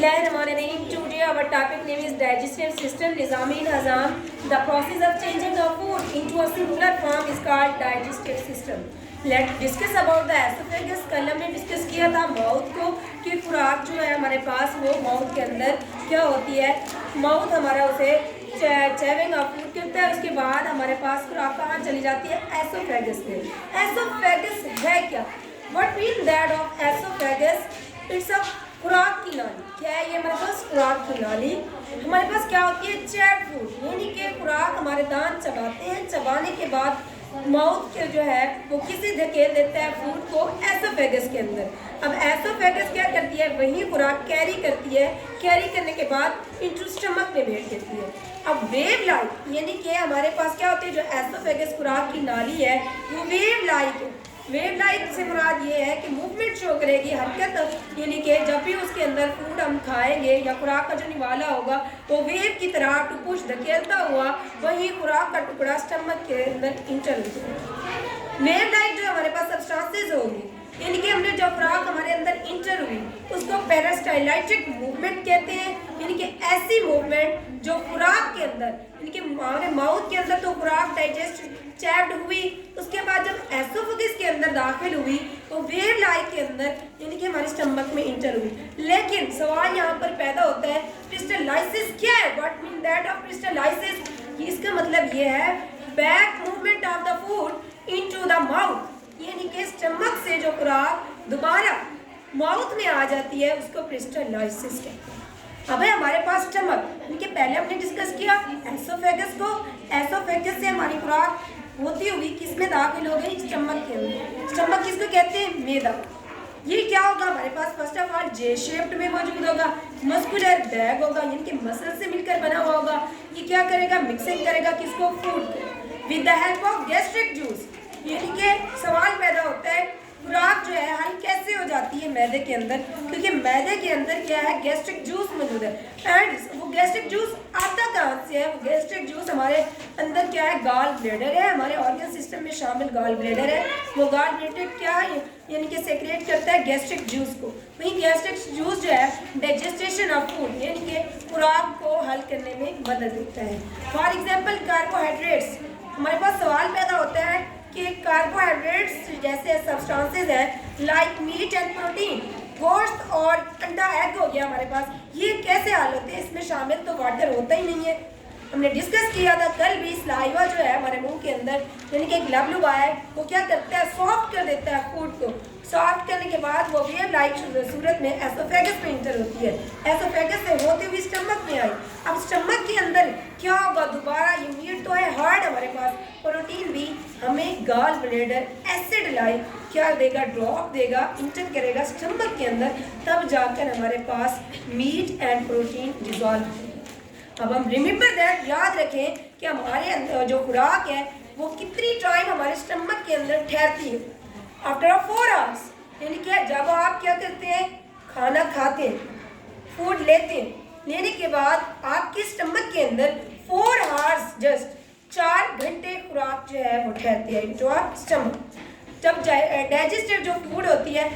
Bismillahirrahmanirrahim. Today our topic name is digestive system. Nizam-e-Nizam. The process of changing the food into a simpler form is called digestive system. Let's discuss about the esophagus. कल हमने discuss किया था mouth को कि खुराक जो है हमारे पास वो माउथ के अंदर क्या होती है. माउथ हमारा उसे चैविंग ऑफ फूड करता है. उसके बाद हमारे पास खुराक कहाँ चली जाती है, एसोफेगस में. एसोफेगस है क्या? What mean that of esophagus? It's a खुराक की नाली. क्या है ये हमारे पास? खुराक की नाली. हमारे पास क्या होती है, चैट फूड, यानी कि खुराक हमारे दांत चबाते हैं. चबाने के बाद माउथ के जो है वो किसी धकेल देता है फूड को एसोफेगस के अंदर. अब एसोफेगस क्या करती है, वही खुराक कैरी करती है. कैरी करने के बाद इंटू स्टमक में भेज देती है. अब वेव लाइक यानी कि हमारे पास क्या होती है, जो एसोफेगस खुराक की नाली है वो वेव लाइक है. वेव लाइक से मुराद ये है कि मूवमेंट शो करेगी, हरकत, यानी कि जब भी उसके अंदर फूड हम खाएंगे या खुराक का जो निवाला होगा वो वेव की तरह टुपुश धकेलता हुआ वही खुराक का टुकड़ा स्टमक के अंदर इंटर होगा. वेव लाइक जो हमारे पास सब्सटेंसेस होगी, यानी कि हमने जो खुराक हमारे अंदर इंटर हुई उसको पेरिस्टाइलाइटिक मूवमेंट कहते हैं. यानी कि ऐसी मूवमेंट जो खुराक के अंदर, यानी कि हमारे माउथ के अंदर तो खुराक डाइजेस्ट चैप्ड हुई, उसके बाद जब एसोफेगस के अंदर दाखिल हुई तो वेव लाइक के अंदर यानी कि हमारे स्टमक में इंटर हुई. लेकिन सवाल यहाँ पर पैदा होता है, क्रिस्टलाइसिस क्या है? What mean that of crystallisis? इसका मतलब ये है back movement of the food into the mouth, यानी कि स्टमक से जो खुराक दोबारा माउथ में आ जाती है उसको क्रिस्टलाइसिस कहते हैं. अब है हमारे पास स्टमक, यानी कि पहले हमने डिस्कस किया एसोफेगस को. एसोफेगस से हमारी खुराक होती हुई किसमें दाखिल हो गई, स्टमक के अंदर. स्टमक किसको कहते हैं, मैदा. ये क्या होगा हमारे पास, first of all J shaped में मौजूद होगा. मस्कुलर बैग होगा, यानी कि मसल से मिलकर बना हुआ होगा. ये क्या करेगा, मिक्सिंग करेगा किसको, फूड को, with the help of gastric juice. यानी कि सवाल पैदा होता है खुराक जो है हल कैसे हो जाती है मैदे के अंदर, क्योंकि मैदे के अंदर क्या है, गैस्ट्रिक जूस मौजूद है. एंड वो गैस्ट्रिक जूस आता कहाँ से है, वो गैस्ट्रिक जूस हमारे अंदर क्या है, गाल ब्लैडर है. हमारे ऑर्गन सिस्टम में शामिल गाल ब्लैडर है. वो गाल ब्लैडर क्या है, यानी कि सेक्रेट करता है गैस्ट्रिक जूस को. वही गैस्ट्रिक जूस जो है डाइजेस्टेशन ऑफ फूड, यानी कि खुराक को हल करने में मदद देता है. For example carbohydrates. हमारे पास सवाल पैदा होता है कि कार्बोहाइड्रेट्स जैसे सब्सटेंसेस हैं लाइक मीट एंड प्रोटीन, गोश्त और अंडा, एग हो गया हमारे पास, ये कैसे हल होते हैं, इसमें शामिल तो वाटर होता ही नहीं है. हमने डिस्कस किया था कल भी, सलाइवा जो है हमारे मुंह के अंदर यानी कि ग्लबुला है वो क्या करता है, सॉफ्ट कर देता है फूड को. सॉफ्ट करने के बाद वो वेव लाइक सूरत में एसोफेगस में इंटर होती है. एसोफेगस से होती हुई स्टमक में आई. अब स्टमक के अंदर क्या होगा, दोबारा ये मीट तो है हार्ड हमारे पास, प्रोटीन भी हमें गाल ब्लैडर एसिड लाइक क्या देगा, ड्रॉप देगा, इंटर करेगा स्टमक के अंदर, तब जाकर हमारे पास मीट एंड प्रोटीन डिजॉल्व होगा. अब हम रिमेंबर दैट, याद रखें कि हमारे अंदर जो खुराक है वो कितनी टाइम हमारे स्टमक के अंदर ठहरती है, आफ्टर 4 आवर्स. यानी कि जब आप क्या करते हैं, खाना खाते हैं, फूड लेते हैं, लेने के बाद आपके स्टमक के अंदर 4 आवर्स जस्ट 4 घंटे खुराक जो है वो ठहरती है जो आप स्टमक. जब डाइजेस्टिव जो फूड होती है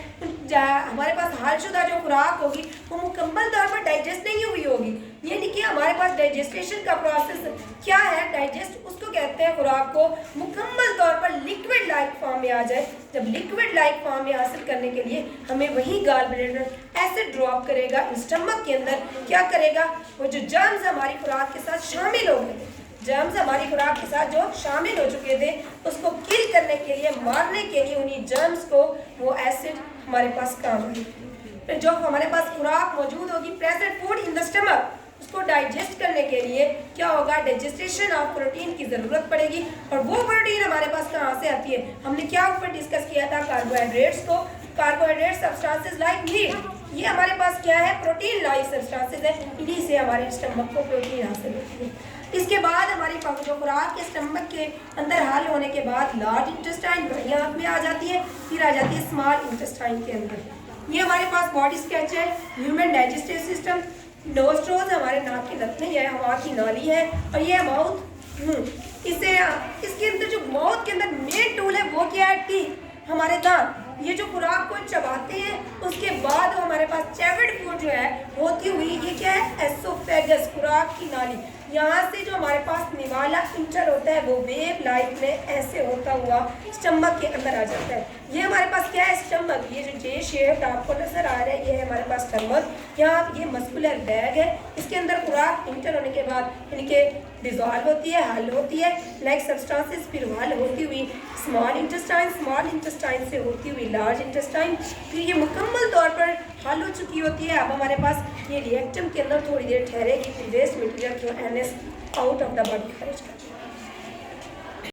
हमारे पास हालशुदा जो खुराक होगी वो मुकम्मल तौर पर डाइजेस्ट नहीं हुई होगी. यानी कि हमारे पास डाइजेस्टेशन का प्रोसेस क्या है, डाइजेस्ट उसको कहते हैं खुराक को मुकम्मल तौर पर लिक्विड लाइक फॉर्म में आ जाए. जब लिक्विड लाइक फॉर्म में हासिल करने के लिए हमें वही गाल ब्लैडर एसिड ड्रॉप करेगा स्टमक के अंदर. क्या करेगा, वो जो जर्म्स हमारी खुराक के साथ शामिल हो गए, जर्म्स हमारी खुराक के साथ जो शामिल हो चुके थे उसको किल करने के लिए, मारने के लिए उन्हीं जर्म्स को वो एसिड हमारे पास काम आएगी. फिर जो हमारे पास खुराक मौजूद होगी present food in the stomach, उसको डाइजेस्ट करने के लिए क्या होगा, डाइजेस्टेशन ऑफ प्रोटीन की ज़रूरत पड़ेगी. और वो प्रोटीन हमारे पास कहाँ से आती है, हमने क्या ऊपर डिस्कस किया था, कार्बोहाइड्रेट्स को. कार्बोहाइड्रेट सब्सटेंसेस लाइक मीट, ये हमारे पास क्या है, प्रोटीन लाइक सब्सटेंसेस है. इन्हीं से हमारे स्टमक को प्रोटीन हासिल होती है. इसके बाद हमारी जो खुराक के स्टमक के अंदर हल होने के बाद लार्ज इंटेस्टाइन बड़ी आंत में आ जाती है, फिर आ जाती है स्मॉल इंटेस्टाइन के अंदर. ये हमारे पास बॉडी स्केच है, ह्यूमन डाइजेस्टिव सिस्टम. नोस्ट्रोज हमारे नाक की नथनी है, हवा की नाली है, और ये माउथ. इससे इसके अंदर जो माउथ के अंदर मेन टूल है वो क्या है, टीथ, हमारे दांत. ये जो खुराक को चबाते हैं उसके बाद हमारे पास चैविड फूड जो है होती हुई, ये क्या है, एसोफेगस, खुराक की नाली, यहाँ से जो हमारे पास निवाला इंटर होता है वो वेव लाइक में ऐसे होता हुआ स्टमक के अंदर आ जाता है। ये हमारे पास क्या है, स्टमक, ये जो जे शेप आपको नजर आ रहा है ये है हमारे पास स्टमक। यहाँ ये मस्कुलर बैग है, इसके अंदर खुराक इंटर होने के बाद यानी कि डिजॉल्व होती है, हल होती है लाइक सब्सटेंसेस, फिर हल होती हुई स्मॉल इंटेस्टाइन से होती हुई लार्ज इंटेस्टाइन, फिर ये मुकम्मल तौर पर हल हो चुकी होती है। अब हमारे पास ये रिएक्टम के अंदर थोड़ी देर ठहरेगी, फिर वेस्ट मटेरियल को NS out of the body खारिज कर